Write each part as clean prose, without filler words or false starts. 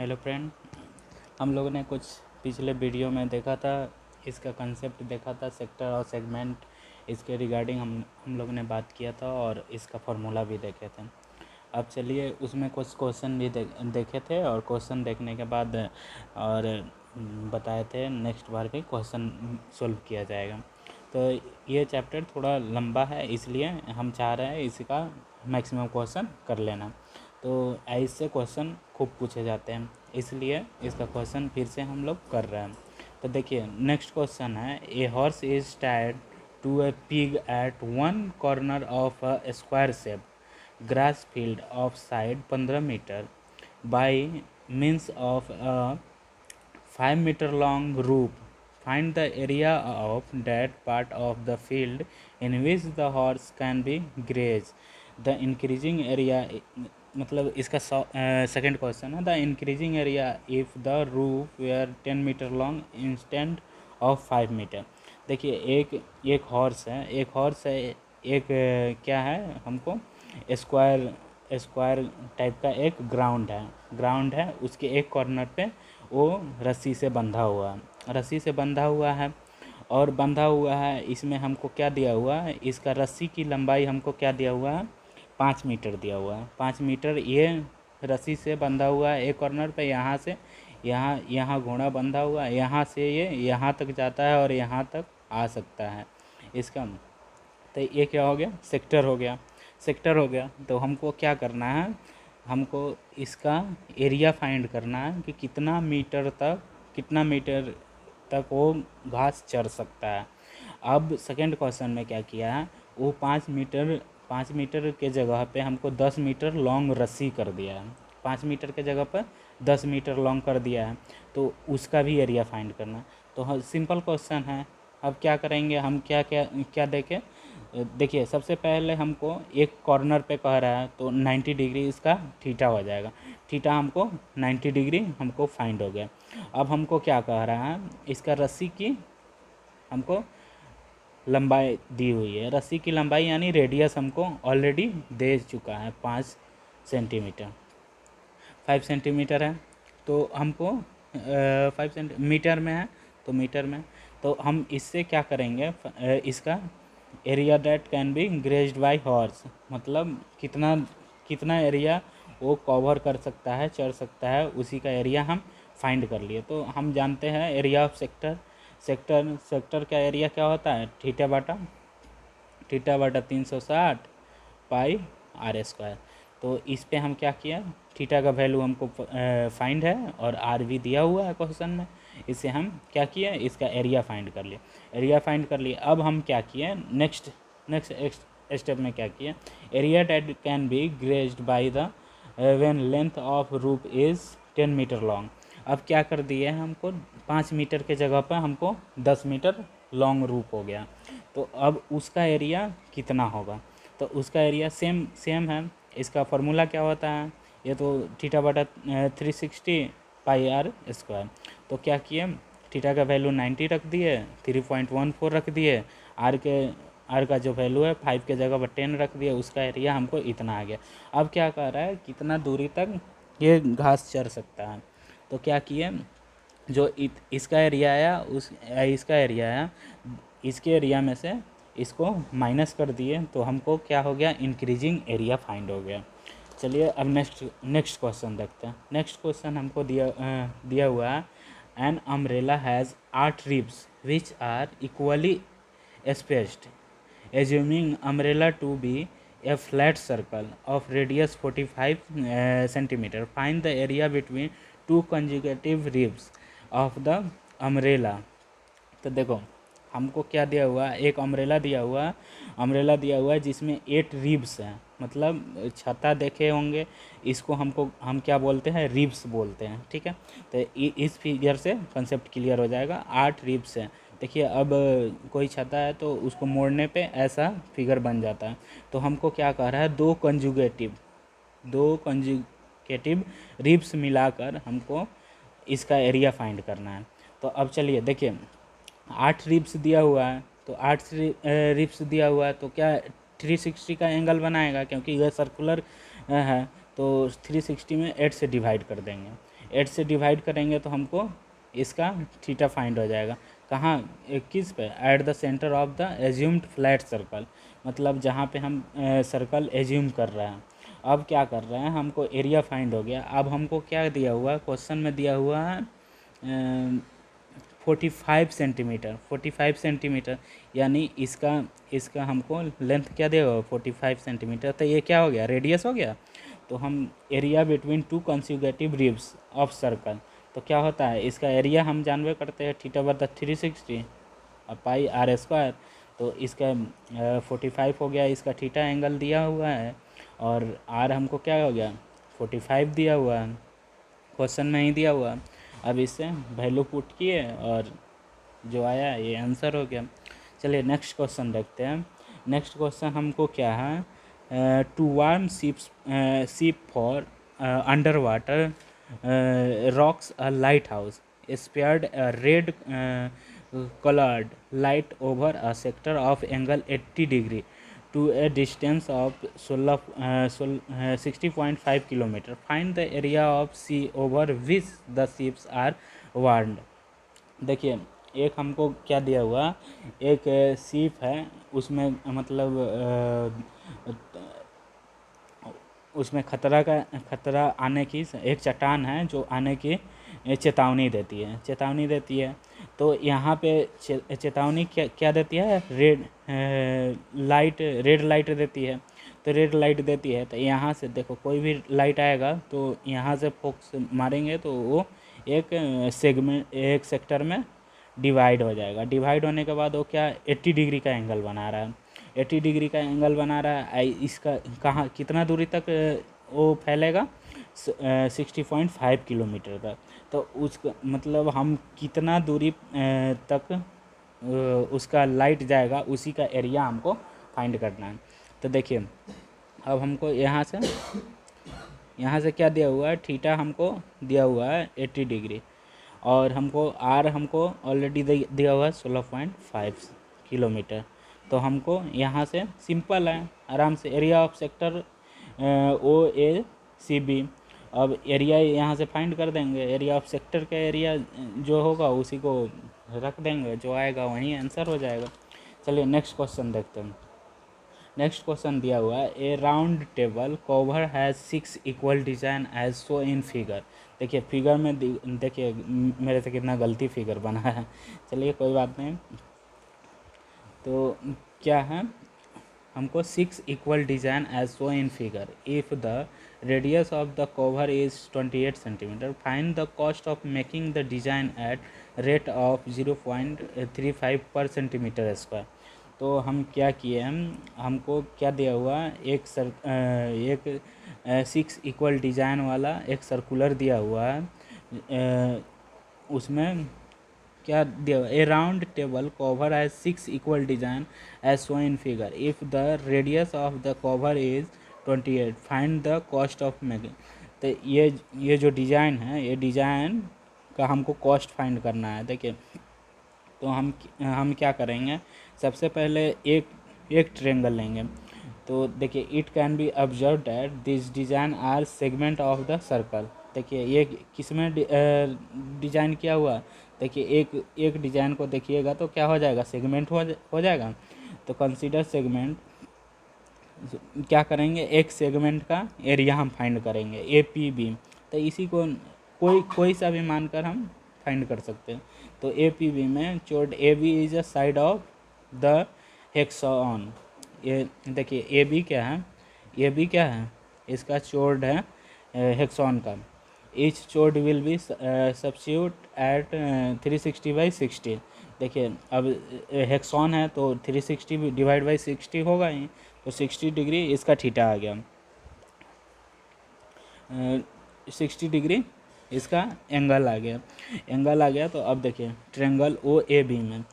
Hello friend, हम लोगों ने कुछ पिछले वीडियो में देखा था, इसका कंसेप्ट देखा था, सेक्टर और सेगमेंट, इसके रिगार्डिंग हम लोगों ने बात किया था और इसका फार्मूला भी देखे थे। अब चलिए उसमें कुछ क्वेश्चन भी देखे थे और क्वेश्चन देखने के बाद और बताए थे नेक्स्ट बार भी क्वेश्चन सॉल्व किया जाएगा। तो ये चैप्टर थोड़ा लंबा है, इसलिए हम चाह रहे हैं इसका मैक्सिमम क्वेश्चन कर लेना। तो ऐसे क्वेश्चन खूब पूछे जाते हैं, इसलिए इसका क्वेश्चन फिर से हम लोग कर रहे हैं। तो देखिए नेक्स्ट क्वेश्चन है, a horse is tied to a peg at one corner of a square shape grass field of side 15 metre by means of a 5 meter long rope. Find the area of that part of the field in which the horse can be graze. The increasing area मतलब इसका second question है, the increasing area if the roof were 10 metre long instead of 5 metre. देखिए एक horse है, एक क्या है, हमको स्क्वायर टाइप का एक ग्राउंड है, उसके एक कॉर्नर पे वो रस्सी से बंधा हुआ है और बंधा हुआ है। इसमें हमको क्या दिया हुआ है, इसका रस्सी की लंबाई हमको क्या दिया हुआ है, 5 मीटर दिया हुआ है। 5 मीटर ये रस्सी से बंधा हुआ है एक कॉर्नर पे, यहाँ से यहाँ घोड़ा बंधा हुआ है, यहाँ से ये यहाँ तक जाता है और यहाँ तक आ सकता है इसका। तो ये क्या हो गया, सेक्टर हो गया। तो हमको क्या करना है, हमको इसका एरिया फाइंड करना है कि कितना मीटर तक वो घास चर सकता है। अब सेकंड क्वेश्चन में क्या किया है, वो 5 मीटर के जगह पे हमको 10 मीटर लॉन्ग रस्सी कर दिया है। 5 मीटर के जगह पर 10 मीटर लॉन्ग कर दिया है, तो उसका भी एरिया फाइंड करना। तो सिंपल क्वेश्चन है। अब क्या करेंगे हम, क्या देखें, देखिए सबसे पहले हमको एक कॉर्नर पे कह रहा है तो 90 डिग्री इसका थीटा हो जाएगा। थीटा हमको 90 डिग्री हमको फाइंड हो गया। अब हमको क्या कह रहा है, इसका रस्सी की हमको लंबाई दी हुई है, रस्सी की लंबाई यानी रेडियस हमको ऑलरेडी दे चुका है 5 सेंटीमीटर, 5 सेंटीमीटर है। तो हमको 5 सेंटीमीटर में है, तो मीटर में। तो हम इससे क्या करेंगे, इसका area that can be grazed bye horse, मतलब कितना एरिया वो कवर कर सकता है, चढ़ सकता है, उसी का एरिया हम फाइंड कर लिए। तो हम जानते हैं एरिया ऑफ सेक्टर का एरिया क्या होता है, थीटा बटा 360 पाई आर स्क्वायर। तो इस पे हम क्या किया, थीटा का वैल्यू हमको फाइंड है और आर भी दिया हुआ है क्वेश्चन में, इससे हम क्या किए, इसका एरिया फाइंड कर लिए। अब हम क्या किए, नेक्स्ट स्टेप में क्या किया, area that can be grazed by the when length of रूप इज़ 10 मीटर लॉन्ग। अब क्या कर दिए, हमको 5 मीटर के जगह पर हमको 10 मीटर लॉन्ग रूप हो गया। तो अब उसका एरिया कितना होगा, तो उसका एरिया सेम है। इसका फार्मूला क्या होता है, ये तो थीटा बटा 360 पाई आर स्क्वायर। तो क्या किए, थीटा का वैल्यू 90 रख दिए, 3.14 रख दिए, आर का जो वैल्यू है 5 के जगह पर 10 रख दिए, उसका एरिया हमको इतना आ गया। अब क्या कह रहा है, कितना दूरी तक ये घास चर सकता है। तो क्या किए, जो इसका एरिया आया इसका एरिया आया, इसके एरिया में से इसको माइनस कर दिए, तो हमको क्या हो गया, इंक्रीजिंग एरिया फाइंड हो गया। चलिए अब नेक्स्ट क्वेश्चन देखते हैं। नेक्स्ट क्वेश्चन हमको दिया हुआ है, an umbrella has 8 ribs which are equally spaced. Assuming umbrella to be a flat circle of radius 45 centimeter, find the area between two consecutive ribs of the umbrella. तो देखो हमको क्या दिया हुआ है, एक अम्ब्रेला दिया हुआ है जिसमें 8 रिब्स हैं, मतलब छत्ता देखे होंगे, इसको हम क्या बोलते हैं, रिब्स बोलते हैं, ठीक है। तो इस फिगर से कंसेप्ट क्लियर हो जाएगा, 8 रिब्स हैं। देखिए अब कोई छत्ता है तो उसको मोड़ने पे ऐसा फिगर बन जाता है। तो हमको क्या कह रहा है, दो कंजुगेटिव रिब्स मिलाकर हमको इसका एरिया फाइंड करना है। तो अब चलिए देखिए, 8 रिब्स दिया हुआ है, तो 8 रिब्स दिया हुआ है तो क्या 360 का एंगल बनाएगा, क्योंकि यह सर्कुलर है, तो 360 में 8 से डिवाइड कर देंगे। 8 से डिवाइड करेंगे तो हमको इसका थीटा फाइंड हो जाएगा। कहाँ, किस पे, at the centre of the assumed flat circle, मतलब जहाँ पे हम सर्कल एज्यूम कर रहे हैं। अब क्या कर रहे हैं, हमको एरिया फाइंड हो गया। अब हमको क्या दिया हुआ है, क्वेश्चन में दिया हुआ है 45 सेंटीमीटर, 45 सेंटीमीटर, यानी इसका इसका हमको लेंथ क्या देगा, 45 सेंटीमीटर। तो ये क्या हो गया, रेडियस हो गया। तो हम area between two consecutive ribs of circle, तो क्या होता है, इसका एरिया हम जानवे करते हैं थीटा बटा 360 और पाई आर स्क्वायर। तो इसका 45 हो गया, इसका थीटा एंगल दिया हुआ है, और आर हमको क्या हो गया, 45 दिया हुआ है, क्वेश्चन में ही दिया हुआ है। अब इससे वैल्यू पुट किए और जो आया ये आंसर हो गया। चलिए नेक्स्ट क्वेश्चन देखते हैं। नेक्स्ट क्वेश्चन हमको क्या है, to warn ship for underwater rocks a lighthouse spread red colored light over a sector of angle 80 degree to a distance of 60.5 kilometer. Find the area of sea over which the ships are warned. देखिए, एक हमको क्या दिया हुआ, एक ship है, उसमें मतलब उसमें खतरा आने की एक चट्टान है जो आने की चेतावनी देती है। तो यहाँ पे चेतावनी क्या क्या देती है, रेड लाइट देती है। तो रेड लाइट देती है, तो यहाँ से देखो कोई भी लाइट आएगा तो यहाँ से फोकस मारेंगे तो वो एक सेक्टर में डिवाइड हो जाएगा। डिवाइड होने के बाद वो क्या 80 डिग्री का एंगल बना रहा है, 80 डिग्री का एंगल बना रहा है। इसका कहाँ कितना दूरी तक वो फैलेगा, 60.5 किलोमीटर तक। तो उसका मतलब हम कितना दूरी तक उसका लाइट जाएगा, उसी का एरिया हमको फाइंड करना है। तो देखिए, अब हमको यहाँ से क्या दिया हुआ है, थीटा हमको दिया हुआ है 80 डिग्री, और हमको आर हमको ऑलरेडी दिया हुआ है 16.5 किलोमीटर। तो हमको यहाँ से सिंपल है, आराम से एरिया ऑफ सेक्टर OACB। अब एरिया यहाँ से फाइंड कर देंगे, एरिया ऑफ सेक्टर का एरिया जो होगा उसी को रख देंगे, जो आएगा वहीं आंसर हो जाएगा। चलिए नेक्स्ट क्वेश्चन देखते हैं। नेक्स्ट क्वेश्चन दिया हुआ है, a round table cover has 6 equal design as shown in figure. देखिए फिगर में देखिए मेरे से कितना गलती फिगर बना है, चलिए कोई बात नहीं। तो क्या है, हमको 6 equal design as shown in figure, if the radius of the cover is 28 centimetre, find the cost of making the design at rate of 0.35 per centimetre square. तो हम क्या किए, हमको क्या दिया हुआ, एक 6 इक्वल डिजाइन वाला एक सर्कुलर दिया हुआ है। उसमें क्या दिया, a round table cover as 6 equal design as shown in figure, if the radius of the cover is 28, find the cost of making. तो ये जो डिज़ाइन है, ये डिज़ाइन का हमको कॉस्ट फाइंड करना है। देखिए, तो हम क्या करेंगे, सबसे पहले एक ट्रेंगल लेंगे। तो देखिए, it can be observe that this design are segment of the circle. देखिए ये किस में डिज़ाइन किया हुआ, देखिए एक डिज़ाइन को देखिएगा तो क्या हो जाएगा, सेगमेंट हो जाएगा। तो कंसीडर सेगमेंट, क्या करेंगे, एक सेगमेंट का एरिया हम फाइंड करेंगे APB। तो इसी को कोई सा भी मानकर हम फाइंड कर सकते हैं। तो APB में chord AB is a side of the hexagon. ये देखिए AB क्या है, इसका चोर्ड है हेक्सागोन का। Each chord will be substitute at 360/60। देखिए अब हेक्सागोन है तो 360 डिवाइड बाई 60 होगा ही, तो 60 डिग्री इसका थीटा आ गया, 60 डिग्री इसका एंगल आ गया। तो अब देखिए ट्रेंगल OAB में,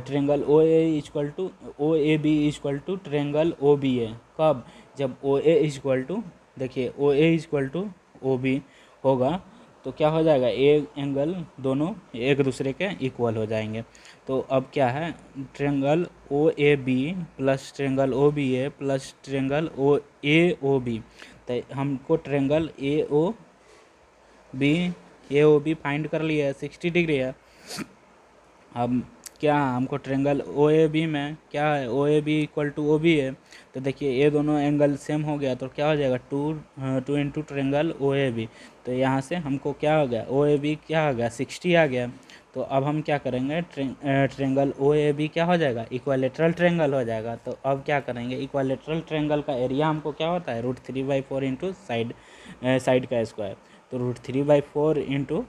triangle OAB equal to triangle OBA, कब, जब OA इक्वल टू, देखिए OA इक्वल टू OB होगा तो क्या हो जाएगा, ए एंगल दोनों एक दूसरे के इक्वल हो जाएंगे। तो अब क्या है, triangle OAB plus triangle OBA plus triangle AOB। तो हमको ट्रेंगल बी ए ओ बी फाइंड कर लिया है, 60 डिग्री है। अब क्या हमको ट्रेंगल ओ ए बी में क्या है, O A B equal to O B है, तो देखिए ये दोनों एंगल सेम हो गया तो क्या हो जाएगा, two into triangle O A B. तो यहाँ से हमको क्या हो गया, ओ ए बी क्या हो गया, 60 आ गया। तो अब हम क्या करेंगे, ट्रेंगल ओ ए बी क्या हो जाएगा, इक्वालेटरल ट्रेंगल हो जाएगा। तो अब क्या करेंगे, इक्वालेटरल ट्रेंगल का एरिया हमको क्या होता है, √3/4 इंटू साइड का स्क्वायर। तो √3/4 इंटू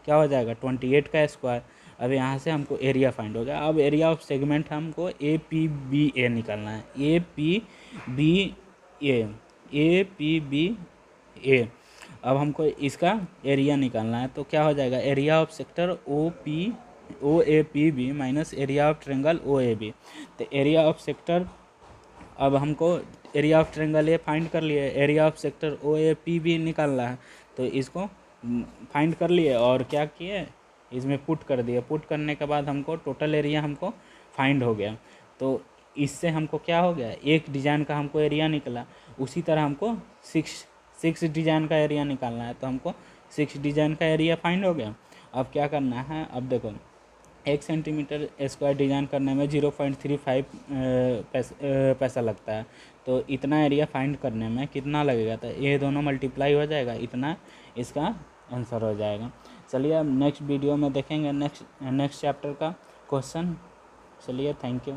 क्या हो जाएगा, 28 का स्क्वायर। अब यहाँ से हमको एरिया फाइंड हो गया। अब एरिया ऑफ सेगमेंट हमको ए पी बी ए निकालना है, ए पी बी ए। अब हमको इसका एरिया निकालना है, तो क्या हो जाएगा, area of sector O A P B minus area of triangle O A B. तो एरिया ऑफ सेक्टर, अब हमको area of triangle A find कर लिए, area of sector O A P B निकालना है। तो इसको फाइंड कर लिए और क्या किए, इसमें पुट कर दिए। पुट करने के बाद हमको टोटल एरिया हमको फाइंड हो गया। तो इससे हमको क्या हो गया, एक डिज़ाइन का हमको एरिया निकला। उसी तरह हमको सिक्स डिज़ाइन का एरिया निकालना है, तो हमको 6 डिज़ाइन का एरिया फाइंड हो गया। अब क्या करना है, अब देखो 1 सेंटीमीटर स्क्वायर डिज़ाइन करने में 0.35 पैसा लगता है। तो इतना एरिया फाइंड करने में कितना लगेगा, तो ये दोनों मल्टीप्लाई हो जाएगा, इतना इसका आंसर हो जाएगा। चलिए अब नेक्स्ट वीडियो में देखेंगे नेक्स्ट चैप्टर का क्वेश्चन। चलिए, थैंक यू।